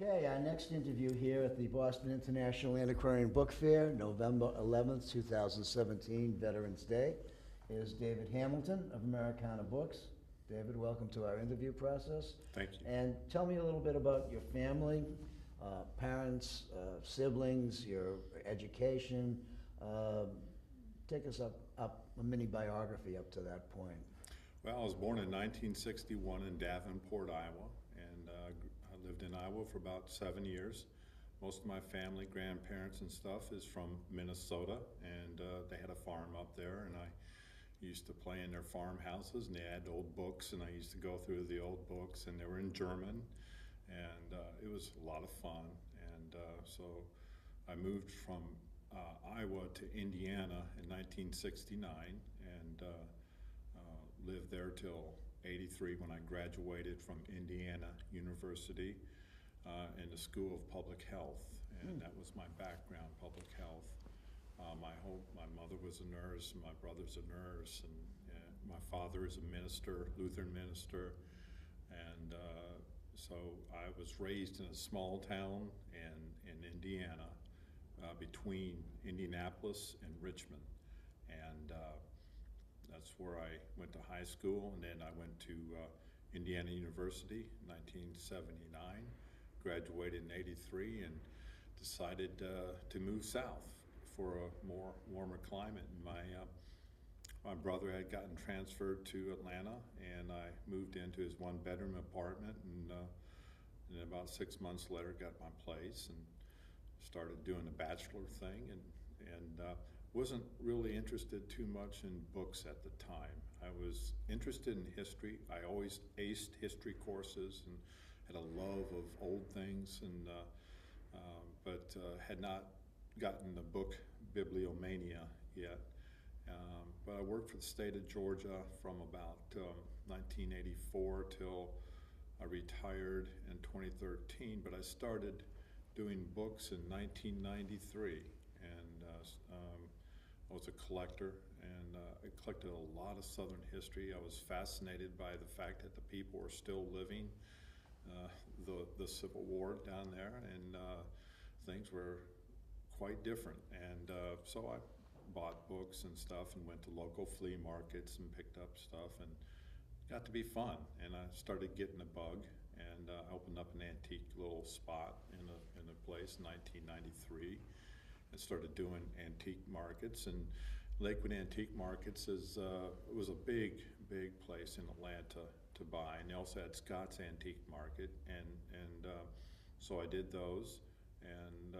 Okay, our next interview here at the Boston International Antiquarian Book Fair, November 11th, 2017, Veterans Day, is David Hamilton of Americana Books. David, welcome to our interview process. Thank you. And tell me a little bit about your family, parents, siblings, your education. Take us up a mini biography up to that point. Well, I was born in 1961 in Davenport, Iowa, and I lived in Iowa for about 7 years. Most of my family, grandparents and stuff, is from Minnesota, and they had a farm up there, and I used to play in their farmhouses, and they had old books, and I used to go through the old books, and they were in German, and it was a lot of fun. And so I moved from Iowa to Indiana in 1969, and lived there till 83 when I graduated from Indiana University in the School of Public Health, and that was my background, public health. My mother was a nurse, my brother's a nurse, and my father is a minister, Lutheran minister, and so I was raised in a small town in Indiana between Indianapolis and Richmond, and that's where I went to high school, and then I went to Indiana University in 1979, graduated in 83, and decided to move south for a more warmer climate. And my brother had gotten transferred to Atlanta, and I moved into his one-bedroom apartment, and about 6 months later got my place and started doing the bachelor thing, and wasn't really interested too much in books at the time. I was interested in history. I always aced history courses and had a love of old things, and but had not gotten the book bibliomania yet. But I worked for the state of Georgia from about 1984 till I retired in 2013, but I started doing books in 1993, and I was a collector, and I collected a lot of Southern history. I was fascinated by the fact that the people were still living the Civil War down there, and things were quite different. And so I bought books and stuff and went to local flea markets and picked up stuff, and got to be fun. And I started getting a bug, and opened up an antique little spot in a place in 1993. And started doing antique markets, and Lakewood Antique Markets was a big place in Atlanta to buy, and they also had Scott's Antique Market, and so I did those, and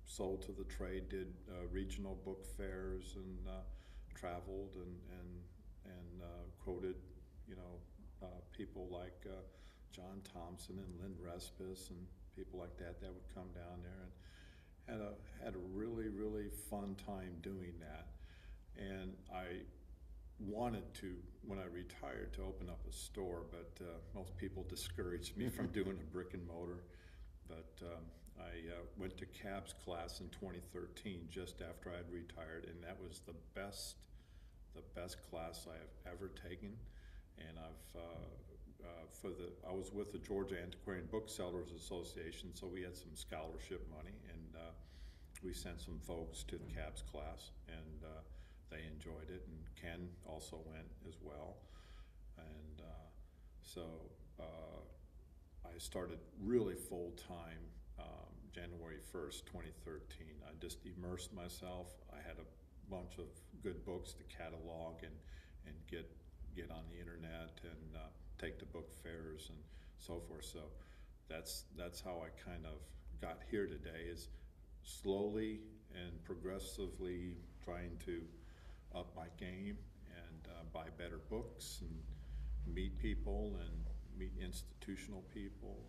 sold to the trade, did regional book fairs, and traveled and quoted, people like John Thompson and Lynn Respis and people like that would come down there, and had a really fun time doing that. And I wanted to, when I retired, to open up a store, but most people discouraged me from doing a brick and mortar. But I went to CAB's class in 2013, just after I had retired, and that was the best class I have ever taken. And I was with the Georgia Antiquarian Booksellers Association, so we had some scholarship money, and we sent some folks to the CABS class, and they enjoyed it, and Ken also went as well. And so I started really full-time January 1st, 2013. I just immersed myself. I had a bunch of good books to catalog and get on the internet and take to book fairs and so forth. So that's how I kind of got here today, is slowly and progressively trying to up my game and buy better books and meet people and meet institutional people,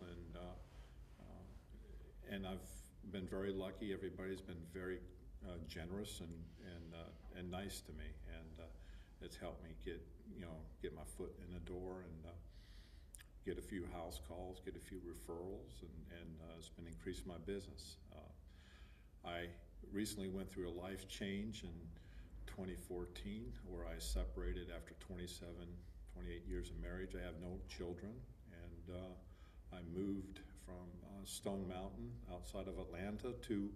and I've been very lucky. Everybody's been very generous and nice to me, and it's helped me get my foot in the door and get a few house calls, get a few referrals, and it's been increasing my business. I recently went through a life change in 2014 where I separated after 28 years of marriage. I have no children, and I moved from Stone Mountain outside of Atlanta to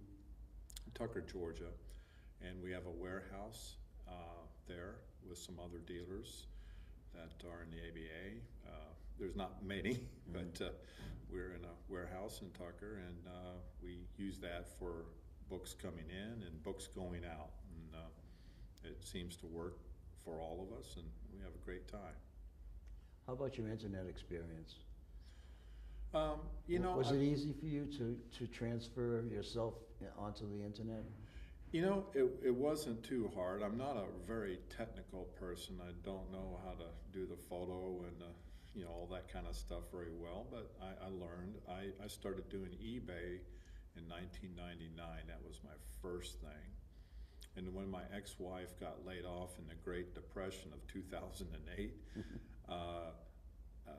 Tucker, Georgia, and we have a warehouse there with some other dealers that are in the ABA. There's not many, but we're in a warehouse in Tucker, and we use that for books coming in and books going out, and it seems to work for all of us, and we have a great time. How about your internet experience? You know, Was it easy for you to transfer yourself onto the internet? You know, it wasn't too hard. I'm not a very technical person. I don't know how to do the photo and you know, all that kind of stuff very well, but I learned. I started doing eBay in 1999. That was my first thing. And when my ex-wife got laid off in the Great Depression of 2008,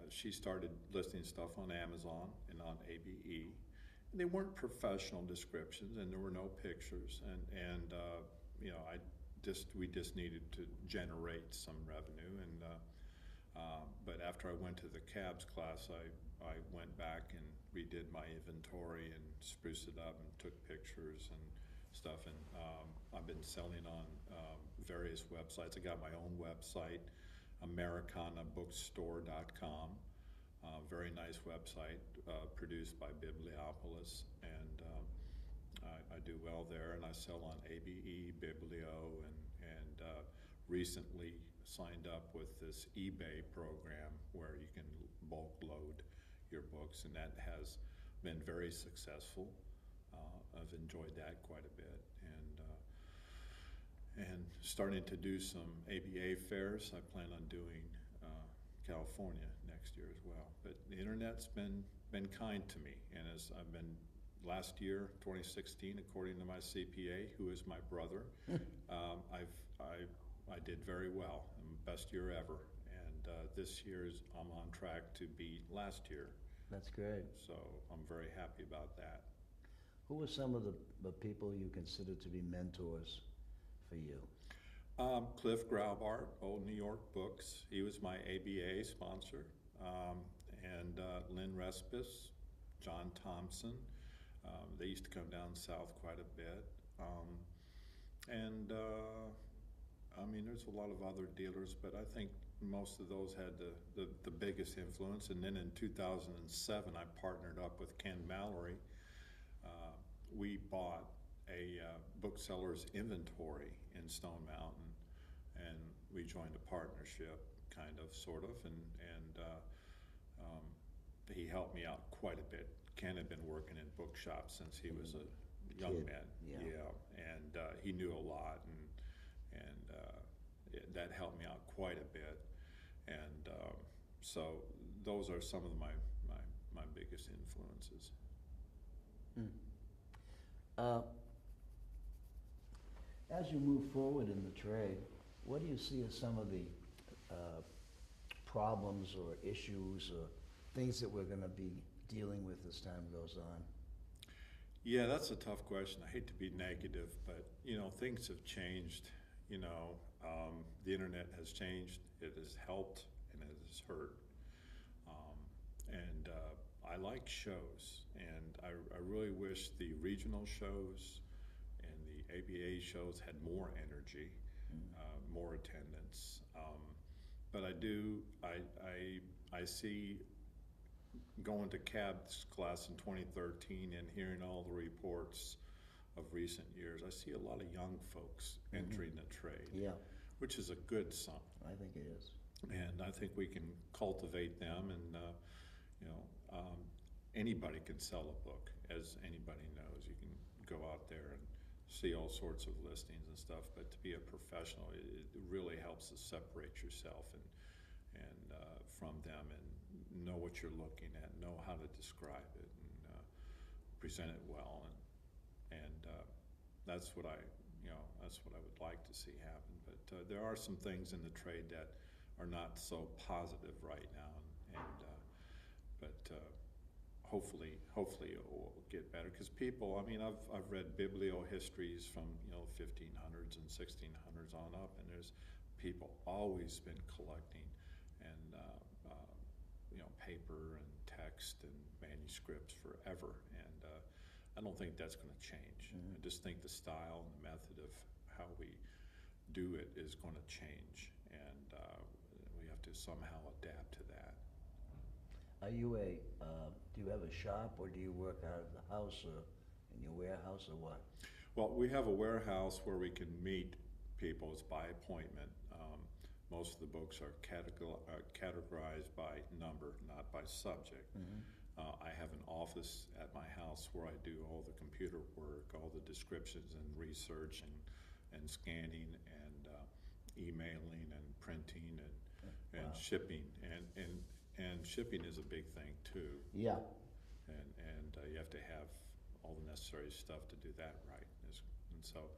she started listing stuff on Amazon and on ABAA. And they weren't professional descriptions, and there were no pictures, and you know, we just needed to generate some revenue. And but after I went to the cabs class, I went back and redid my inventory and spruced it up and took pictures and stuff. And I've been selling on various websites. I got my own website, Americana bookstore.com. Very nice website, produced by Bibliopolis, and I do well there, and I sell on ABAA, Biblio, and recently signed up with this eBay program where you can bulk load your books, and that has been very successful. I've enjoyed that quite a bit, and starting to do some ABA fairs. I plan on doing California next year as well. But the internet's been kind to me, and as I've been last year, 2016, according to my CPA, who is my brother, I did very well, best year ever, and this year's I'm on track to beat last year. That's great. So I'm very happy about that. Who are some of the people you consider to be mentors for you? Cliff Graubart, Old New York Books. He was my ABA sponsor. And Lynn Respis, John Thompson. They used to come down south quite a bit. I mean, there's a lot of other dealers, but I think most of those had the biggest influence. And then in 2007, I partnered up with Ken Mallory. We bought a bookseller's inventory in Stone Mountain, and we joined a partnership, kind of, sort of, and he helped me out quite a bit. Ken had been working in bookshops since he was a young man, and he knew a lot, and that helped me out quite a bit, and so those are some of my biggest influences. As you move forward in the trade, what do you see as some of the problems or issues or things that we're going to be dealing with as time goes on? Yeah, that's a tough question. I hate to be negative, but you know, things have changed. You know, the internet has changed. It has helped and it has hurt. And I like shows, and I really wish the regional shows and the ABA shows had more energy, more attendance. But I see going to CAB's class in 2013 and hearing all the reports of recent years, I see a lot of young folks entering the trade, which is a good sign. I think it is. And I think we can cultivate them, and you know, anybody can sell a book, as anybody knows. You can go out there and see all sorts of listings and stuff, but to be a professional, it really helps to separate yourself and from them, and know what you're looking at, know how to describe it, and present it well, and that's what I would like to see happen. But there are some things in the trade that are not so positive right now, but hopefully it will get better, because people, I mean, I've read biblio histories from 1500s and 1600s on up, and there's people always been collecting, and paper and text and manuscripts forever, and I don't think that's going to change. I just think the style and the method of how we do it is going to change, and we have to somehow adapt to that. Are you do you have a shop, or do you work out of the house, or in your warehouse, or what? Well, we have a warehouse where we can meet people. It's by appointment. Most of the books are categorized by number, not by subject. I have an office at my house where I do all the computer work, all the descriptions and research and scanning and emailing and printing and Wow. shipping. And shipping is a big thing too. Yeah. And you have to have all the necessary stuff to do that right. And so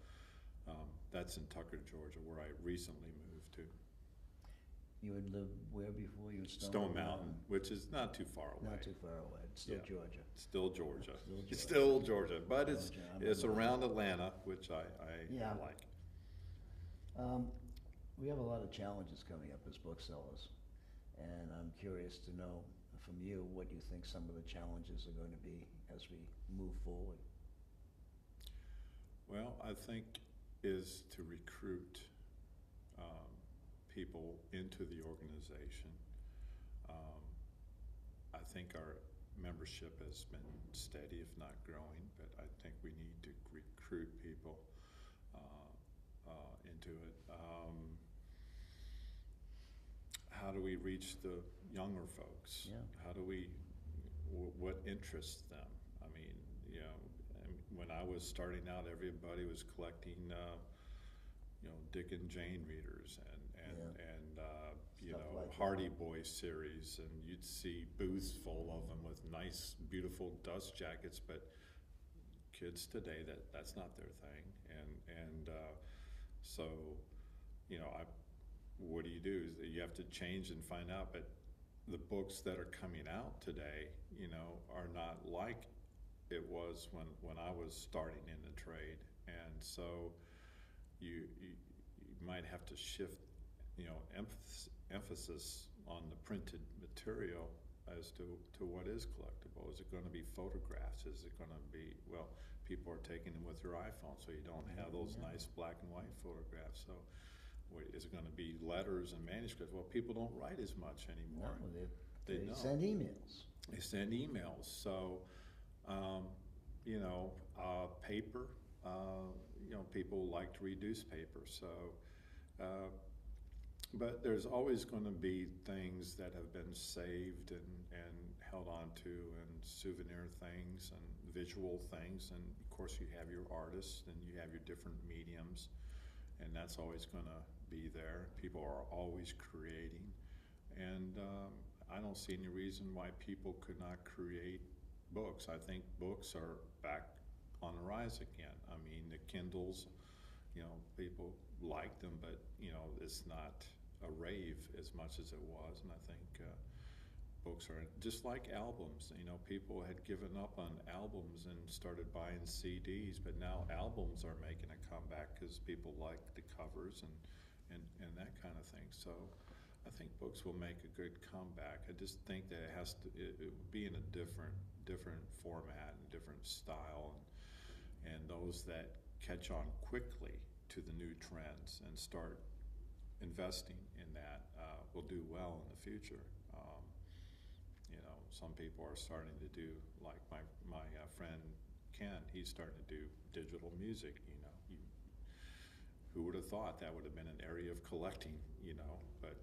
that's in Tucker, Georgia, where I recently moved to. You had lived where before? You were Stone Mountain, which is not too far away. Not too far away. It's still Yeah. Georgia. Still Georgia. Still It's Georgia. still Georgia, but Georgia, I it's remember. around Atlanta, which I Yeah. like. We have a lot of challenges coming up as booksellers, and I'm curious to know from you what you think some of the challenges are going to be as we move forward. Well, I think is to recruit people into the organization. I think our membership has been steady, if not growing, but I think we need to recruit people into it. How do we reach the younger folks? Yeah. How do we, what interests them? I mean, you know, when I was starting out, everybody was collecting, you know, Dick and Jane readers and you Stuff know, like that. Hardy Boys series, and you'd see booths full of them with nice, beautiful dust jackets, but kids today, that's not their thing, and so, you know, what do? You have to change and find out, but the books that are coming out today, you know, are not like it was when I was starting in the trade, and so you might have to shift, you know, emphasis on the printed material as to what is collectible. Is it going to be photographs? Is it going to be, well, people are taking them with their iPhone, so you don't have those nice black and white photographs. So is it going to be letters and manuscripts? Well, people don't write as much anymore. No, They they don't. send emails. They send emails. So, you know, paper, you know, people like to read newspapers. So, but there's always going to be things that have been saved and held on to, and souvenir things and visual things. And of course, you have your artists and you have your different mediums, and that's always going to be there. People are always creating. And I don't see any reason why people could not create books. I think books are back on the rise again. I mean, the Kindles, you know, people like them, but, you know, it's not a rave as much as it was. And I think books are just like albums. You know, people had given up on albums and started buying CDs, but now albums are making a comeback because people like the covers and that kind of thing. So I think books will make a good comeback. I just think that it has to it will be in a different format and different style, and those that catch on quickly to the new trends and start investing in that will do well in the future. You know, some people are starting to do, like my friend Ken, he's starting to do digital music. You know, who would have thought that would have been an area of collecting? You know, but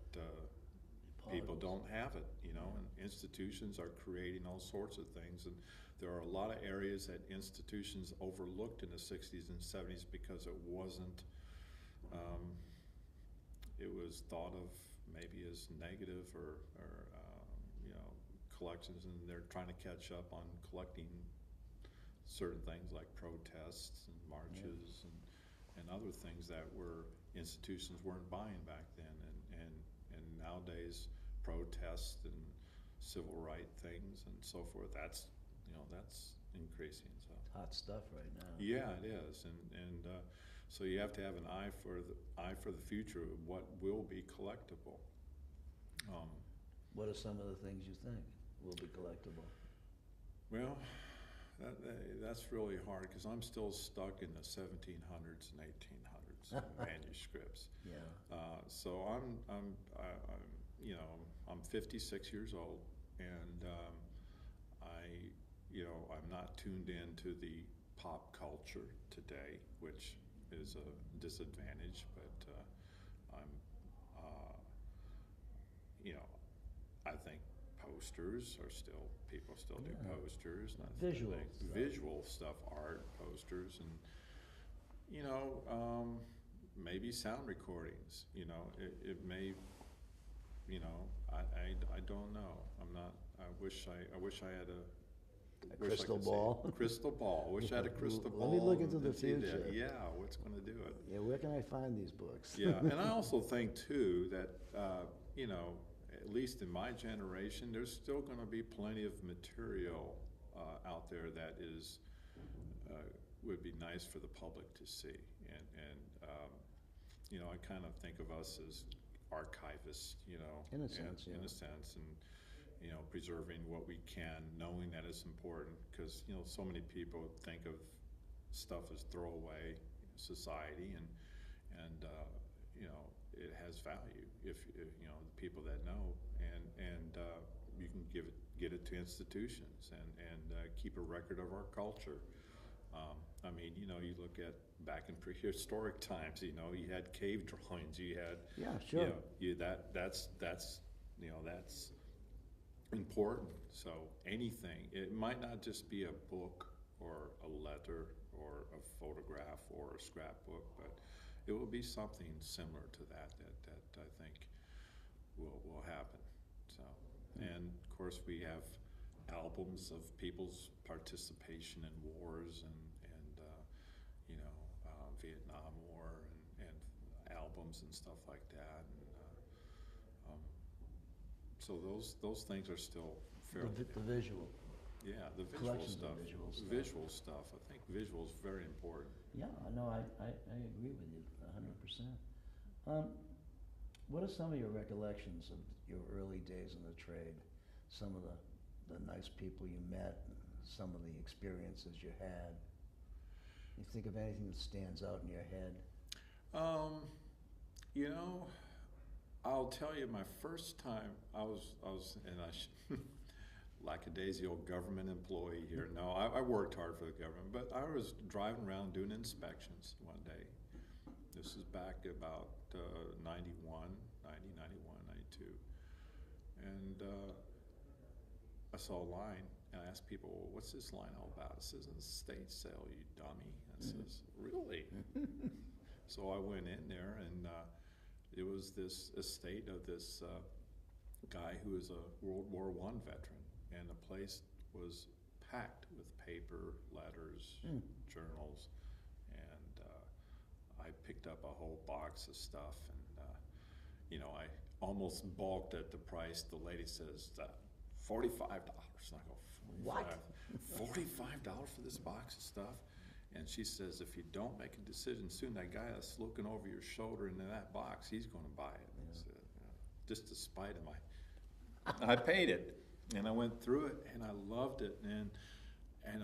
people don't have it. You know, and institutions are creating all sorts of things, and there are a lot of areas that institutions overlooked in the 60s and 70s because it wasn't. It was thought of maybe as negative or you know, collections, and they're trying to catch up on collecting certain things like protests and marches and other things that institutions weren't buying back then, and nowadays protests and civil rights things and so forth, that's, you know, that's increasing. So Hot stuff right now. yeah, it is, and so you have to have an eye for the future of what will be collectible. What are some of the things you think? will be collectible? Well, that's really hard because I'm still stuck in the 1700s and 1800s manuscripts. Yeah. So I'm 56 years old, and I'm not tuned into the pop culture today, which is a disadvantage. But I think posters are still, people still do posters. And I Visual think stuff. visual stuff, art, posters, and maybe sound recordings. It may, I don't know. I'm not. I wish I had A wish I crystal could see ball? it. Crystal ball. Wish I had a crystal ball. Let me look into the and see that. future. Yeah, what's going to do it? Yeah, where can I find these books? Yeah, and I also think too that at least in my generation, there's still going to be plenty of material out there that is would be nice for the public to see, and I kind of think of us as archivists, In a sense, yeah. in a sense, and preserving what we can, knowing that it's important, because so many people think of stuff as throwaway society, and it has value if the people that know, and you can get it to institutions and keep a record of our culture. You look at back in prehistoric times, you had cave drawings, you had Sure. that's important. So anything, it might not just be a book or a letter or a photograph or a scrapbook, but it will be something similar to that I think will happen. So, and of course we have albums of people's participation in wars and Vietnam War and albums and stuff like that. And so those things are still fairly. The visual. Yeah, the visual Collections stuff. of visual stuff. Visual stuff. I think visual is very important. Yeah, no, I agree with you 100%. What are some of your recollections of your early days in the trade? Some of the nice people you met, and some of the experiences you had. You think of anything that stands out in your head? I'll tell you, my first time I was lackadaisical government employee here. No, I worked hard for the government, but I was driving around doing inspections one day. This is back about 91, 92. And I saw a line, and I asked people, well, what's this line all about? It says, "It's a estate sale, you dummy." I says, "Really?" So I went in there, and it was this estate of this guy who was a World War I veteran, and the place was packed with paper, letters, journals, and I picked up a whole box of stuff, and I almost balked at the price. The lady says, $45. And I go, What? $45 for this box of stuff? And she says, if you don't make a decision soon, that guy that's looking over your shoulder into that box, he's going to buy it. Yeah. So, just to spite him, I paid it, and I went through it, and I loved it, and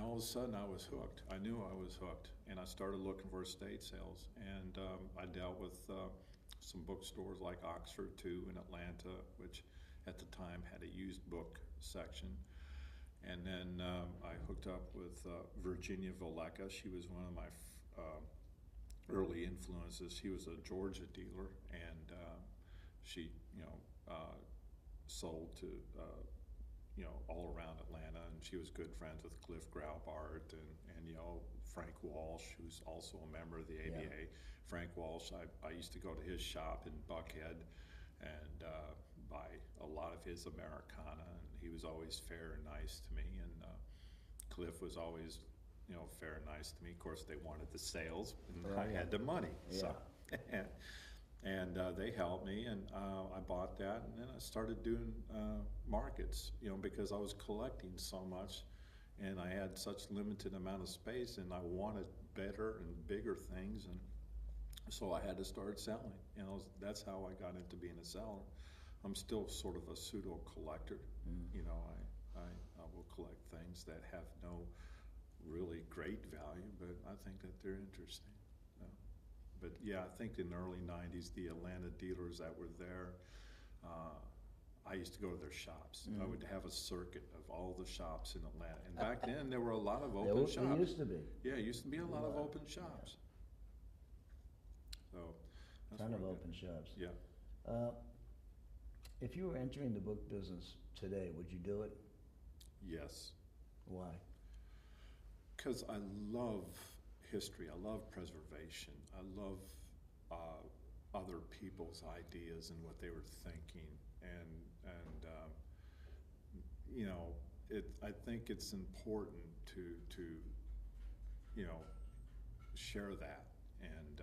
all of a sudden I was hooked. I knew I was hooked, and I started looking for estate sales, and I dealt with some bookstores like Oxford too in Atlanta, which at the time had a used book section. And then I hooked up with Virginia Valleka. She was one of my early influences. She was a Georgia dealer, and she, sold to, all around Atlanta. And she was good friends with Cliff Graubart and Frank Walsh, who's also a member of the ABAA. Yeah. Frank Walsh, I used to go to his shop in Buckhead and buy a lot of his Americana, and he was always fair and nice to me, and Cliff was always fair and nice to me. Of course, they wanted the sales, and I had the money. Yeah. So and they helped me, and I bought that, and then I started doing markets, because I was collecting so much, and I had such limited amount of space, and I wanted better and bigger things, and so I had to start selling. That's how I got into being a seller. I'm still sort of a pseudo collector. I will collect things that have no really great value, but I think that they're interesting. Uh, But yeah, I think in the early '90s, the Atlanta dealers that were there, I used to go to their shops. I would have a circuit of all the shops in Atlanta. And back then, there were a lot of open shops. There used to be. Yeah, it used to be a lot of Yeah. open shops. So, that's Ton what of I did. open shops. Yeah. If you were entering the book business today, would you do it? Yes. Why? Because I love history. I love preservation. I love other people's ideas and what they were thinking. And you know, I think it's important to you know, share that. And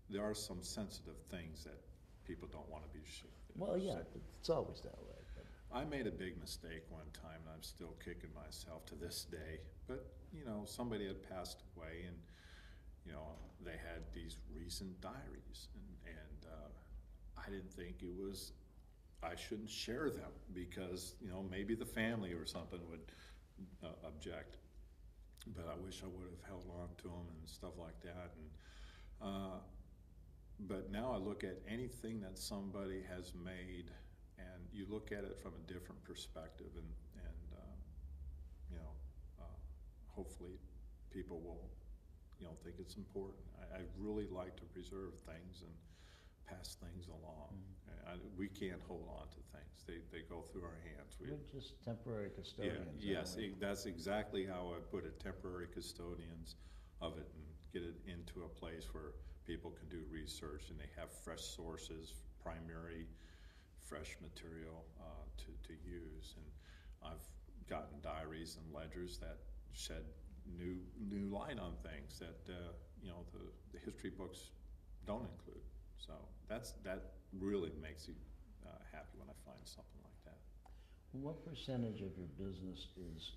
there are some sensitive things that people don't want to be shared. Well, yeah, it's always that way. But I made a big mistake one time, and I'm still kicking myself to this day. But, you know, somebody had passed away, and, you know, they had these recent diaries, and I didn't think I shouldn't share them because, you know, maybe the family or something would object. But I wish I would have held on to them and stuff like that. And but now I look at anything that somebody has made, and you look at it from a different perspective, and you know, hopefully people will, you know, think it's important. I really like to preserve things and pass things along. We can't hold on to things. They go through our hands. we're just temporary custodians. Yeah, aren't yes, we? that's exactly how I put it, temporary custodians of it, and get it into a place where people can do research and they have fresh sources, primary, fresh material to use. And I've gotten diaries and ledgers that shed new light on things that you know, the history books don't include. So that really makes you happy when I find something like that. What percentage of your business is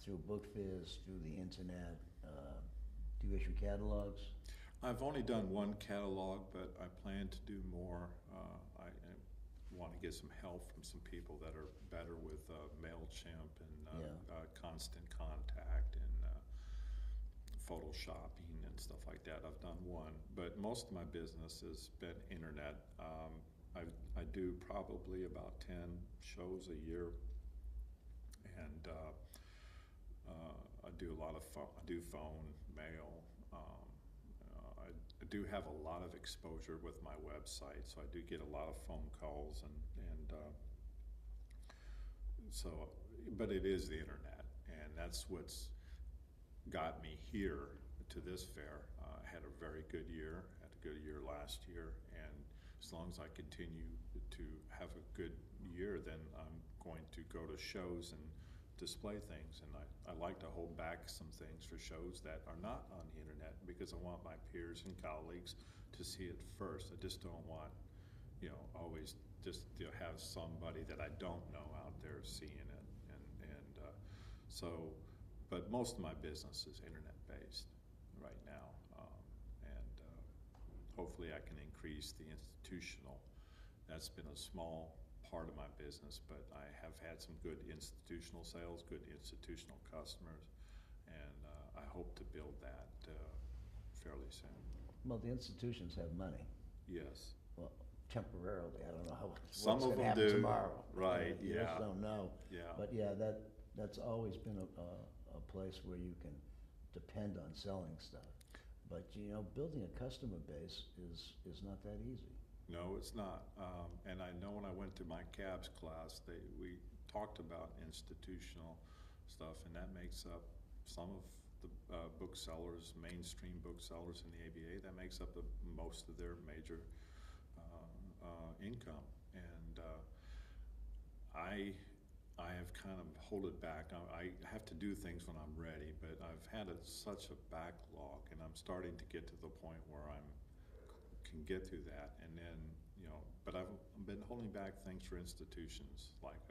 through book fairs, through the internet? Do you issue catalogs? I've only done one catalog, but I plan to do more. I want to get some help from some people that are better with MailChimp and Constant Contact and photoshopping and stuff like that. I've done one, but most of my business has been internet. I do probably about 10 shows a year, and I do a lot of phone, mail. I do have a lot of exposure with my website, so I do get a lot of phone calls and so, but it is the internet, and that's what's got me here to this fair. I had a very good year, last year, and as long as I continue to have a good year, then I'm going to go to shows and display things. And I like to hold back some things for shows that are not on the internet because I want my peers and colleagues to see it first. I just don't want, you know, always just to have somebody that I don't know out there seeing it. So, but most of my business is internet based right now, and hopefully I can increase the institutional. That's been a small part of my business, but I have had some good institutional sales, good institutional customers, and I hope to build that fairly soon. Well, the institutions have money. Yes. Well, temporarily, I don't know Some what's of gonna them happen do. tomorrow. Right, You just yeah. don't know. Yeah. But yeah, that's always been a place where you can depend on selling stuff. But you know, building a customer base is not that easy. No, it's not. And I know when I went to my CABS class, we talked about institutional stuff, and that makes up some of the booksellers, mainstream booksellers in the ABA. That makes up most of their major income. And I have kind of hold it back. I have to do things when I'm ready, but I've had such a backlog, and I'm starting to get to the point where can get through that. And then, you know, but I've been holding back things for institutions like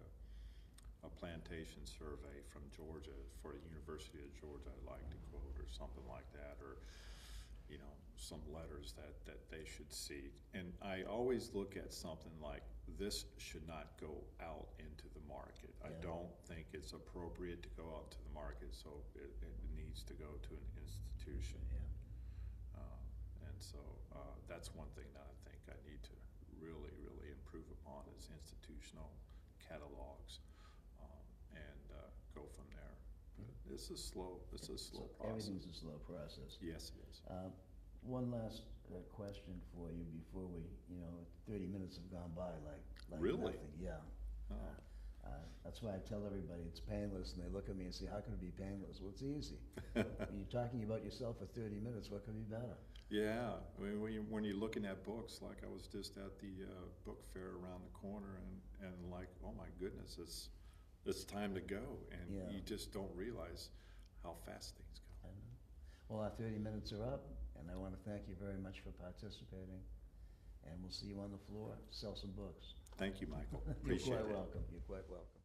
a plantation survey from Georgia for the University of Georgia, I'd like to quote, or something like that, or you know, some letters that they should see. And I always look at something like, this should not go out into the market. I Yeah. don't think it's appropriate to go out to the market, so it needs to go to an institution. Yeah. And so that's one thing that I think I need to really, really improve upon is institutional catalogs, and go from there. This is slow. This is a slow So process. everything's a slow process. Yes, it is. One last question for you before we, 30 minutes have gone by like Really? nothing. Yeah. Oh. That's why I tell everybody it's painless, and they look at me and say, how can it be painless? Well, it's easy. When you're talking about yourself for 30 minutes, what could be better? Yeah, I mean, when you're looking at books, like I was just at the book fair around the corner, and like, oh my goodness, it's time to go, and Yeah. you just don't realize how fast things go. I know. Well, our 30 minutes are up, and I want to thank you very much for participating, and we'll see you on the floor. Sell some books. Thank you, Michael. You're Appreciate quite it. welcome. You're quite welcome.